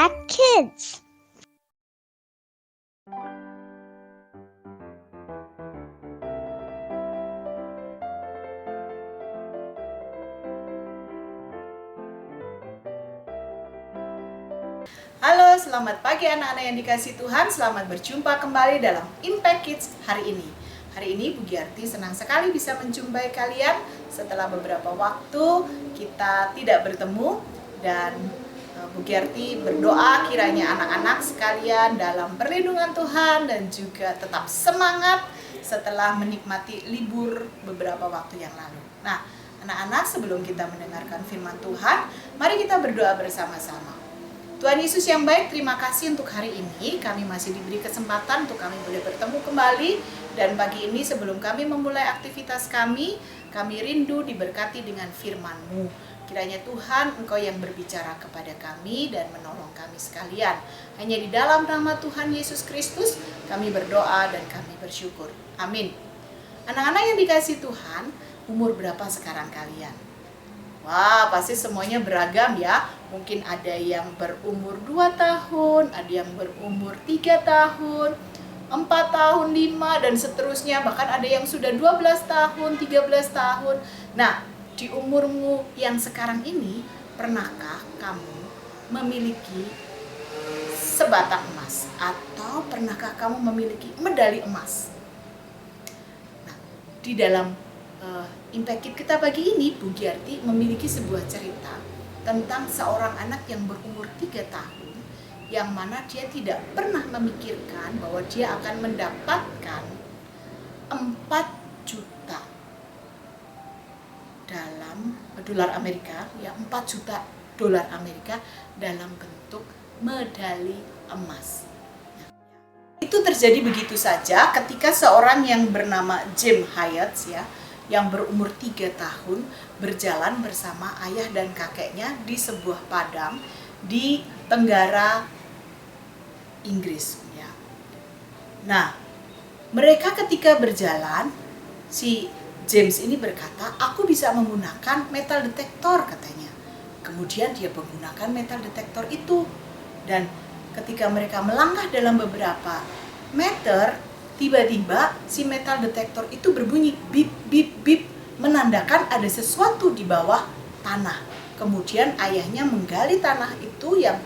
Impact Kids. Halo, selamat pagi anak-anak yang dikasihi Tuhan. Selamat berjumpa kembali dalam Impact Kids hari ini. Hari ini Bu Giarti senang sekali bisa menjumpai kalian setelah beberapa waktu kita tidak bertemu. Dan Bu Giarti berdoa kiranya anak-anak sekalian dalam perlindungan Tuhan dan juga tetap semangat setelah menikmati libur beberapa waktu yang lalu. Nah, anak-anak, sebelum kita mendengarkan firman Tuhan, mari kita berdoa bersama-sama. Tuhan Yesus yang baik, terima kasih untuk hari ini. Kami masih diberi kesempatan untuk kami boleh bertemu kembali. Dan pagi ini sebelum kami memulai aktivitas kami rindu diberkati dengan firman-Mu. Kiranya Tuhan, Engkau yang berbicara kepada kami dan menolong kami sekalian. Hanya di dalam nama Tuhan Yesus Kristus kami berdoa dan kami bersyukur. Amin. Anak-anak yang dikasihi Tuhan, umur berapa sekarang kalian? Wah, pasti semuanya beragam ya. Mungkin ada yang berumur 2 tahun, ada yang berumur 3 tahun, 4 tahun, 5, dan seterusnya. Bahkan ada yang sudah 12 tahun, 13 tahun. Nah, di umurmu yang sekarang ini, pernahkah kamu memiliki sebatang emas? Atau pernahkah kamu memiliki medali emas? Nah, di dalam Impact Kids kita pagi ini, Bu Giarti memiliki sebuah cerita tentang seorang anak yang berumur 3 tahun yang mana dia tidak pernah memikirkan bahwa dia akan mendapatkan 4 juta dalam dolar Amerika, ya 4 juta dolar Amerika dalam bentuk medali emas. Itu terjadi begitu saja ketika seorang yang bernama James Hyatt ya, yang berumur 3 tahun berjalan bersama ayah dan kakeknya di sebuah padang di Tenggara Inggris ya. Nah, mereka ketika berjalan, si James ini berkata, "Aku bisa menggunakan metal detektor," katanya. Kemudian dia menggunakan metal detektor itu, dan ketika mereka melangkah dalam beberapa meter, tiba-tiba si metal detektor itu berbunyi bip bip bip, menandakan ada sesuatu di bawah tanah. Kemudian ayahnya menggali tanah itu yang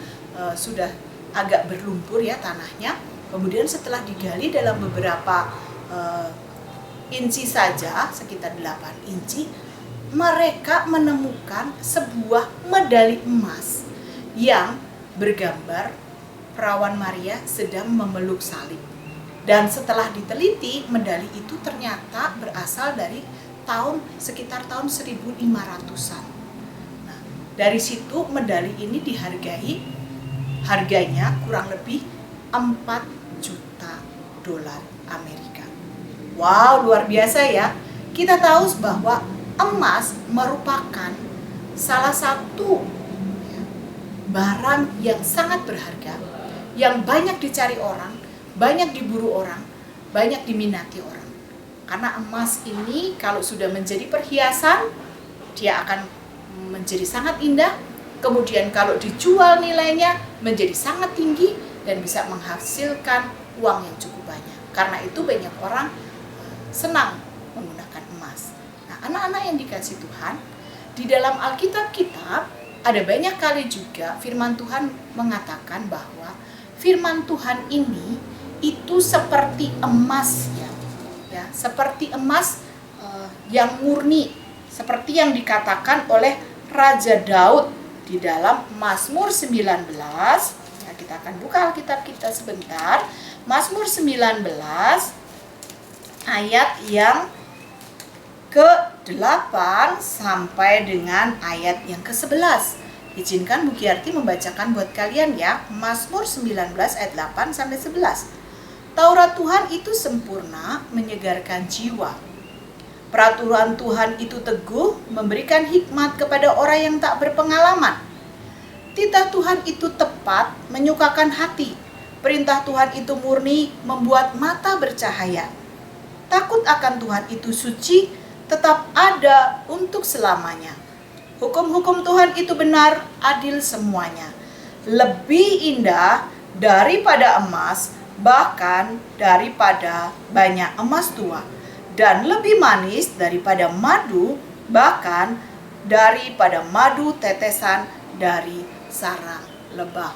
sudah agak berlumpur ya tanahnya. Kemudian setelah digali dalam beberapa inci saja, sekitar 8 inci, mereka menemukan sebuah medali emas yang bergambar Perawan Maria sedang memeluk salib. Dan setelah diteliti, medali itu ternyata berasal dari sekitar tahun 1500-an. Nah, dari situ medali ini dihargai, harganya kurang lebih 4 juta dolar Amerika. Wow, luar biasa ya. Kita tahu bahwa emas merupakan salah satu barang yang sangat berharga, yang banyak dicari orang, banyak diburu orang, banyak diminati orang. Karena emas ini kalau sudah menjadi perhiasan, dia akan menjadi sangat indah. Kemudian kalau dijual nilainya menjadi sangat tinggi dan bisa menghasilkan uang yang cukup banyak. Karena itu banyak orang senang menggunakan emas. Nah, anak-anak yang dikasihi Tuhan, di dalam Alkitab kita ada banyak kali juga firman Tuhan mengatakan bahwa firman Tuhan ini itu seperti emas ya, seperti emas yang murni, seperti yang dikatakan oleh Raja Daud di dalam Mazmur 19. Ya, kita akan buka Alkitab kita sebentar. Mazmur 19 ayat yang ke-8 sampai dengan ayat yang ke-11. Izinkan Bu Giarti membacakan buat kalian ya. Mazmur 19 ayat 8 sampai 11. Taurat Tuhan itu sempurna, menyegarkan jiwa. Peraturan Tuhan itu teguh, memberikan hikmat kepada orang yang tak berpengalaman. Titah Tuhan itu tepat, menyukakan hati. Perintah Tuhan itu murni, membuat mata bercahaya. Takut akan Tuhan itu suci, tetap ada untuk selamanya. Hukum-hukum Tuhan itu benar, adil semuanya. lebih indah daripada emas, bahkan daripada banyak emas tua, dan lebih manis daripada madu, bahkan daripada madu tetesan dari sarang lebah.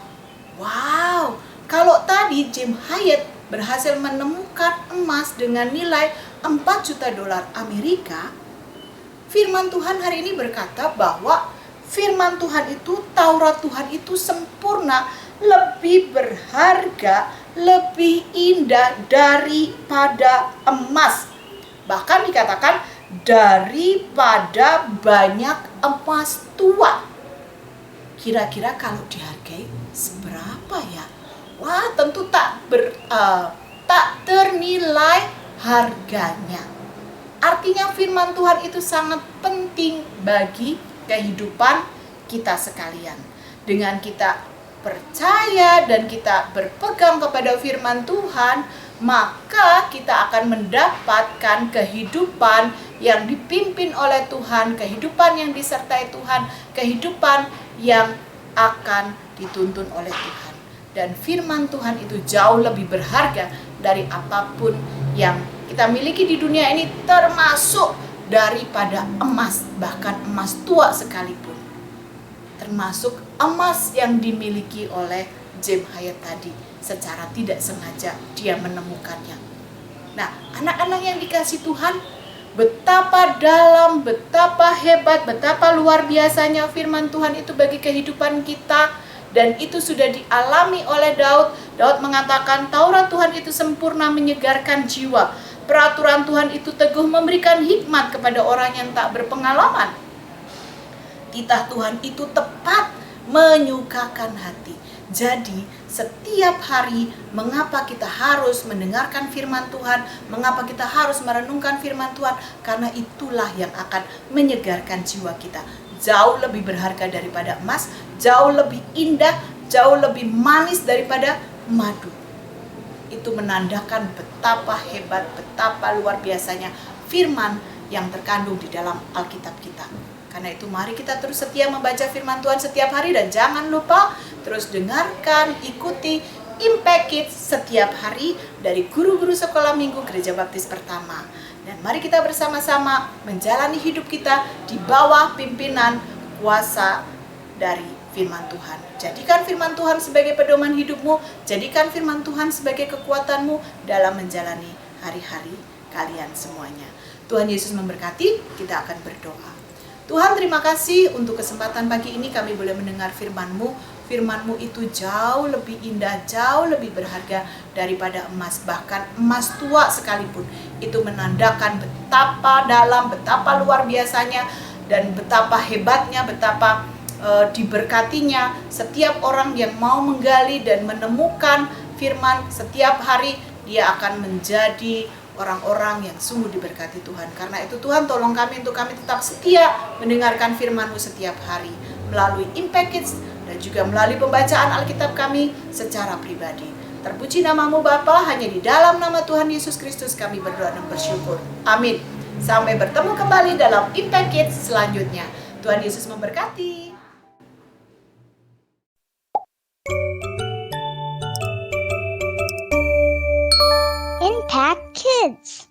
Wow, kalau tadi James Hyatt berhasil menemukan emas dengan nilai 4 juta dolar Amerika, firman Tuhan hari ini berkata bahwa firman Tuhan itu, Taurat Tuhan itu sempurna, lebih berharga, lebih indah daripada emas. Bahkan dikatakan daripada banyak emas tua. Kira-kira kalau dihargai seberapa ya? Wah, tentu tak ternilai harganya. Artinya firman Tuhan itu sangat penting bagi kehidupan kita sekalian. Dengan kita percaya dan kita berpegang kepada firman Tuhan, maka kita akan mendapatkan kehidupan yang dipimpin oleh Tuhan, kehidupan yang disertai Tuhan, kehidupan yang akan dituntun oleh Tuhan. Dan firman Tuhan itu jauh lebih berharga dari apapun yang kita miliki di dunia ini, termasuk daripada emas, bahkan emas tua sekalipun. Termasuk emas yang dimiliki oleh James Hyatt tadi, secara tidak sengaja dia menemukannya. Nah, anak-anak yang dikasih Tuhan, betapa dalam, betapa hebat, betapa luar biasanya firman Tuhan itu bagi kehidupan kita. Dan itu sudah dialami oleh Daud. Daud mengatakan Taurat Tuhan itu sempurna, menyegarkan jiwa. Peraturan Tuhan itu teguh, memberikan hikmat kepada orang yang tak berpengalaman. Titah Tuhan itu tepat, menyukakan hati. Jadi setiap hari mengapa kita harus mendengarkan firman Tuhan, mengapa kita harus merenungkan firman Tuhan? Karena itulah yang akan menyegarkan jiwa kita. Jauh lebih berharga daripada emas, jauh lebih indah, jauh lebih manis daripada madu. Itu menandakan betapa hebat, betapa luar biasanya firman yang terkandung di dalam Alkitab kita. Karena itu mari kita terus setia membaca firman Tuhan setiap hari, dan jangan lupa terus dengarkan, ikuti Impact Kids setiap hari dari guru-guru sekolah minggu Gereja Baptis Pertama. Dan mari kita bersama-sama menjalani hidup kita di bawah pimpinan kuasa dari firman Tuhan. Jadikan firman Tuhan sebagai pedoman hidupmu, jadikan firman Tuhan sebagai kekuatanmu dalam menjalani hari-hari kalian semuanya. Tuhan Yesus memberkati, kita akan berdoa. Tuhan, terima kasih untuk kesempatan pagi ini kami boleh mendengar firman-Mu. Firman-Mu itu jauh lebih indah, jauh lebih berharga daripada emas, bahkan emas tua sekalipun. Itu menandakan betapa dalam, betapa luar biasanya, dan betapa hebatnya, betapa diberkatinya setiap orang yang mau menggali dan menemukan firman setiap hari. Dia akan menjadi orang-orang yang sungguh diberkati Tuhan. Karena itu Tuhan, tolong kami untuk kami tetap setia mendengarkan firman-Mu setiap hari melalui Impact Kids dan juga melalui pembacaan Alkitab kami secara pribadi. Terpuji nama-Mu Bapa, hanya di dalam nama Tuhan Yesus Kristus kami berdoa dan bersyukur. Amin. Sampai bertemu kembali dalam Impact Kids selanjutnya. Tuhan Yesus memberkati. Impact Kids.